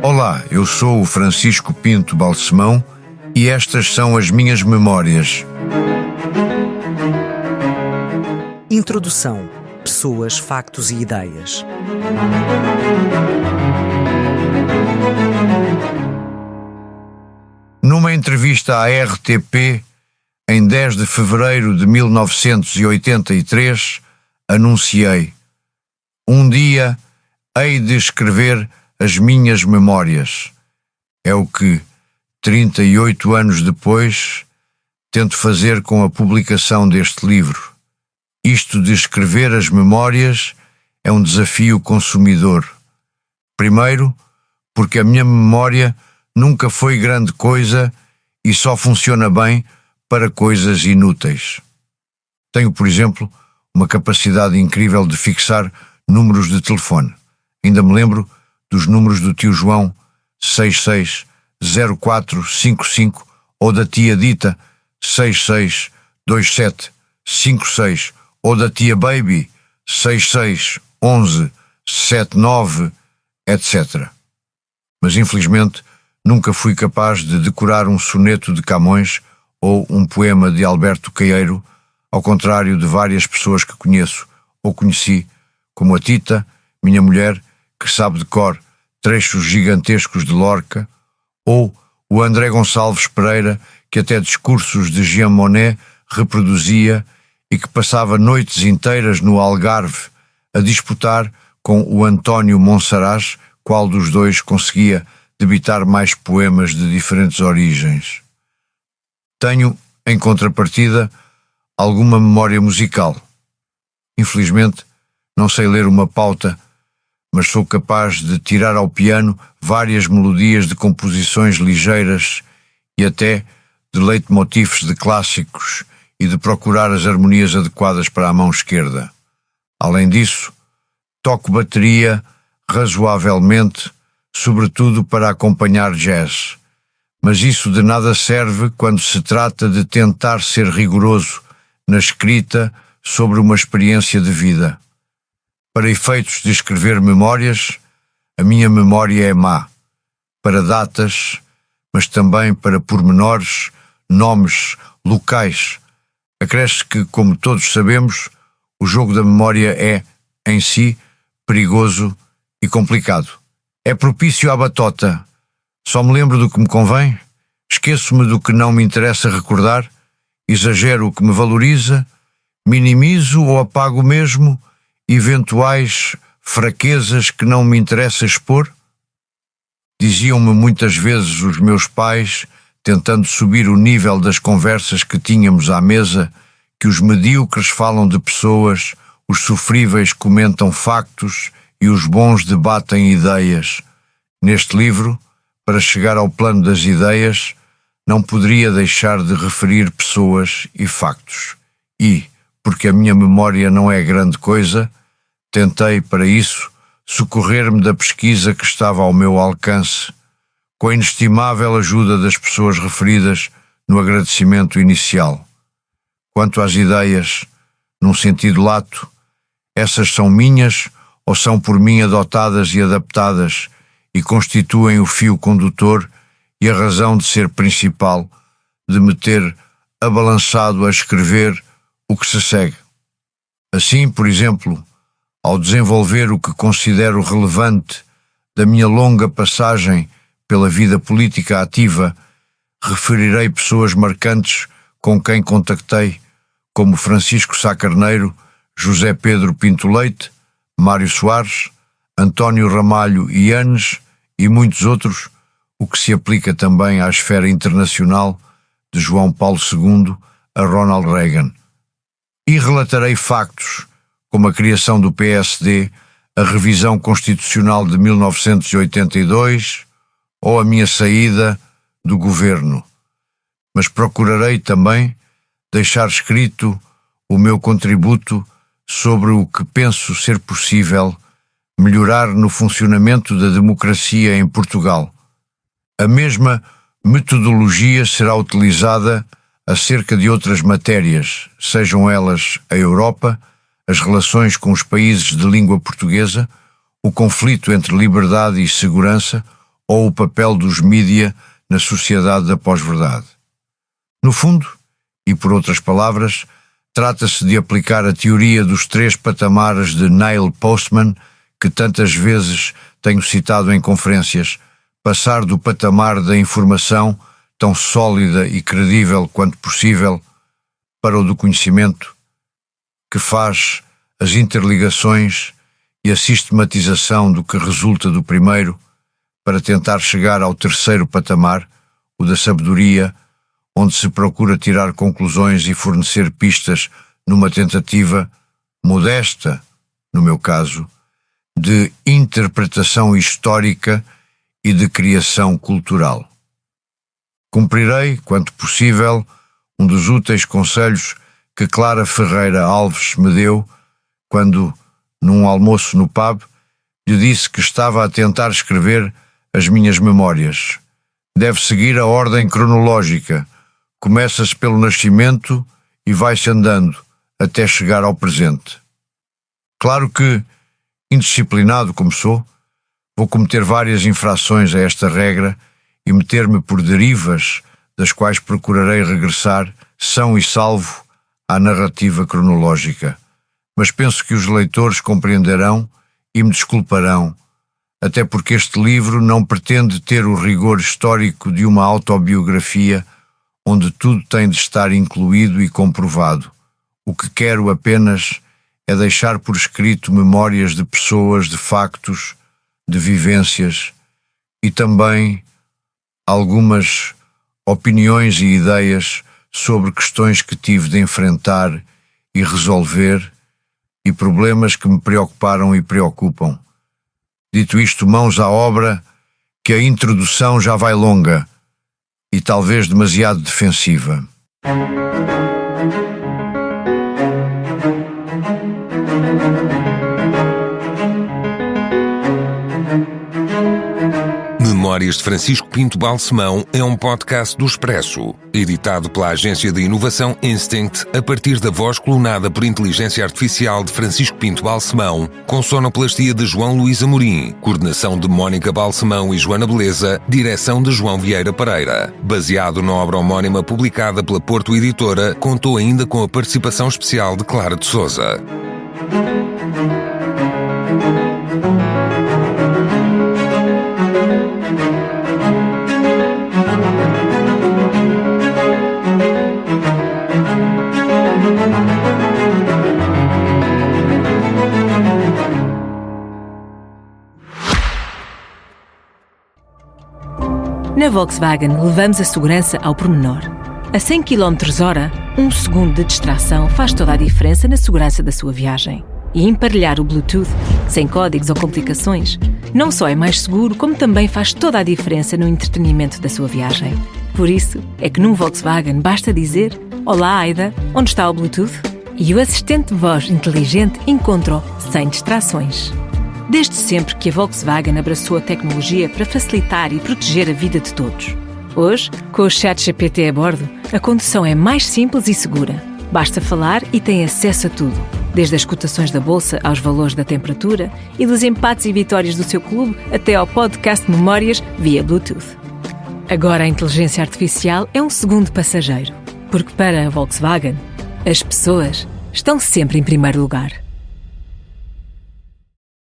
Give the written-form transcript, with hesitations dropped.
Olá, eu sou o Francisco Pinto Balsemão e estas são as minhas memórias. Introdução: pessoas, factos e ideias. Numa entrevista à RTP, em 10 de fevereiro de 1983, anunciei: um dia hei de escrever as minhas memórias. É o que, 38 anos depois, tento fazer com a publicação deste livro. Isto de escrever as memórias é um desafio consumidor. Primeiro, porque a minha memória nunca foi grande coisa e só funciona bem para coisas inúteis. Tenho, por exemplo, uma capacidade incrível de fixar números de telefone. Ainda me lembro dos números do tio João 660455 ou da tia Dita 662756 ou da tia Baby 661179, etc. Mas infelizmente nunca fui capaz de decorar um soneto de Camões ou um poema de Alberto Queiro, ao contrário de várias pessoas que conheço ou conheci, como a Tita, minha mulher, que sabe de cor trechos gigantescos de Lorca, ou o André Gonçalves Pereira, que até discursos de Jean Monnet reproduzia e que passava noites inteiras no Algarve a disputar com o António Monsaraz qual dos dois conseguia debitar mais poemas de diferentes origens. Tenho, em contrapartida, alguma memória musical. Infelizmente, não sei ler uma pauta, mas sou capaz de tirar ao piano várias melodias de composições ligeiras e até de leitmotifs de clássicos e de procurar as harmonias adequadas para a mão esquerda. Além disso, toco bateria razoavelmente, sobretudo para acompanhar jazz. Mas isso de nada serve quando se trata de tentar ser rigoroso na escrita sobre uma experiência de vida. Para efeitos de escrever memórias, a minha memória é má. Para datas, mas também para pormenores, nomes, locais. Acresce que, como todos sabemos, o jogo da memória é, em si, perigoso e complicado. É propício à batota. Só me lembro do que me convém, esqueço-me do que não me interessa recordar, exagero o que me valoriza, minimizo ou apago mesmo eventuais fraquezas que não me interessa expor. Diziam-me muitas vezes os meus pais, tentando subir o nível das conversas que tínhamos à mesa, que os medíocres falam de pessoas, os sofríveis comentam factos e os bons debatem ideias. Neste livro, para chegar ao plano das ideias, não poderia deixar de referir pessoas e factos. E, porque a minha memória não é grande coisa, tentei, para isso, socorrer-me da pesquisa que estava ao meu alcance, com a inestimável ajuda das pessoas referidas no agradecimento inicial. Quanto às ideias, num sentido lato, essas são minhas ou são por mim adotadas e adaptadas e constituem o fio condutor e a razão de ser principal de me ter abalançado a escrever o que se segue. Assim, por exemplo, ao desenvolver o que considero relevante da minha longa passagem pela vida política ativa, referirei pessoas marcantes com quem contactei, como Francisco Sá Carneiro, José Pedro Pinto Leite, Mário Soares, António Ramalho Yanes e muitos outros, o que se aplica também à esfera internacional de João Paulo II a Ronald Reagan. E relatarei factos, como a criação do PSD, a revisão constitucional de 1982 ou a minha saída do governo. Mas procurarei também deixar escrito o meu contributo sobre o que penso ser possível melhorar no funcionamento da democracia em Portugal. A mesma metodologia será utilizada acerca de outras matérias, sejam elas a Europa, as relações com os países de língua portuguesa, o conflito entre liberdade e segurança ou o papel dos mídia na sociedade da pós-verdade. No fundo, e por outras palavras, trata-se de aplicar a teoria dos 3 patamares de Neil Postman, que tantas vezes tenho citado em conferências, passar do patamar da informação, tão sólida e credível quanto possível, para o do conhecimento, que faz as interligações e a sistematização do que resulta do primeiro, para tentar chegar ao 3º patamar, o da sabedoria, onde se procura tirar conclusões e fornecer pistas numa tentativa modesta, no meu caso, de interpretação histórica e de criação cultural. Cumprirei, quanto possível, um dos úteis conselhos que Clara Ferreira Alves me deu quando, num almoço no pub, lhe disse que estava a tentar escrever as minhas memórias. Deve seguir a ordem cronológica. Começa-se pelo nascimento e vai-se andando até chegar ao presente. Claro que, indisciplinado como sou, vou cometer várias infrações a esta regra e meter-me por derivas das quais procurarei regressar são e salvo à narrativa cronológica. Mas penso que os leitores compreenderão e me desculparão, até porque este livro não pretende ter o rigor histórico de uma autobiografia onde tudo tem de estar incluído e comprovado. O que quero apenas é deixar por escrito memórias de pessoas, de factos, de vivências e também algumas opiniões e ideias sobre questões que tive de enfrentar e resolver e problemas que me preocuparam e preocupam. Dito isto, mãos à obra, que a introdução já vai longa e talvez demasiado defensiva. Memórias de Francisco Pinto Balsemão é um podcast do Expresso, editado pela agência de inovação Instinct a partir da voz clonada por inteligência artificial de Francisco Pinto Balsemão, com sonoplastia de João Luís Amorim, coordenação de Mónica Balsemão e Joana Beleza, direção de João Vieira Pereira. Baseado na obra homónima publicada pela Porto Editora, contou ainda com a participação especial de Clara de Sousa. Na Volkswagen levamos a segurança ao pormenor. A 100 km/h, 1 segundo de distração faz toda a diferença na segurança da sua viagem. E emparelhar o Bluetooth, sem códigos ou complicações, não só é mais seguro, como também faz toda a diferença no entretenimento da sua viagem. Por isso, é que num Volkswagen basta dizer: "Olá, Aida, onde está o Bluetooth?" E o assistente de voz inteligente encontra-o sem distrações. Desde sempre que a Volkswagen abraçou a tecnologia para facilitar e proteger a vida de todos. Hoje, com o ChatGPT a bordo, a condução é mais simples e segura. Basta falar e tem acesso a tudo, desde as cotações da bolsa aos valores da temperatura e dos empates e vitórias do seu clube até ao podcast Memórias via Bluetooth. Agora a inteligência artificial é um segundo passageiro, porque para a Volkswagen, as pessoas estão sempre em primeiro lugar.